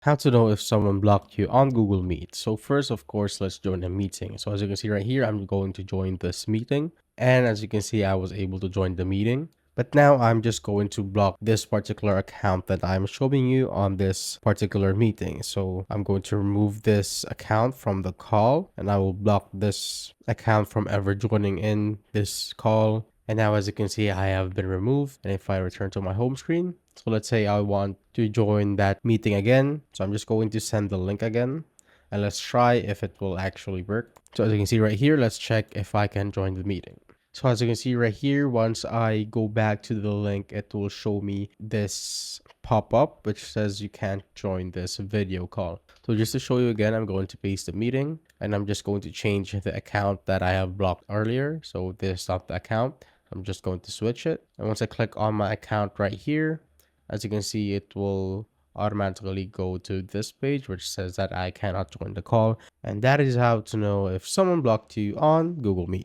How to know if someone blocked you on Google Meet. So first, of course, let's join a meeting. So as you can see right here, I'm going to join this meeting. And as you can see, I was able to join the meeting. But now I'm just going to block this particular account that I'm showing you on this particular meeting. So I'm going to remove this account from the call, and I will block this account from ever joining in this call. And now as you can see, I have been removed. And if I return to my home screen, so let's say I want to join that meeting again. So I'm just going to send the link again, and let's try if it will actually work. So as you can see right here, let's check if I can join the meeting. So as you can see right here, once I go back to the link, it will show me this pop-up which says you can't join this video call. So just to show you again, I'm going to paste the meeting, and I'm just going to change the account that I have blocked earlier. So this is not the account. I'm just going to switch it. And once I click on my account right here, as you can see, it will automatically go to this page which says that I cannot join the call. And that is how to know if someone blocked you on Google Meet.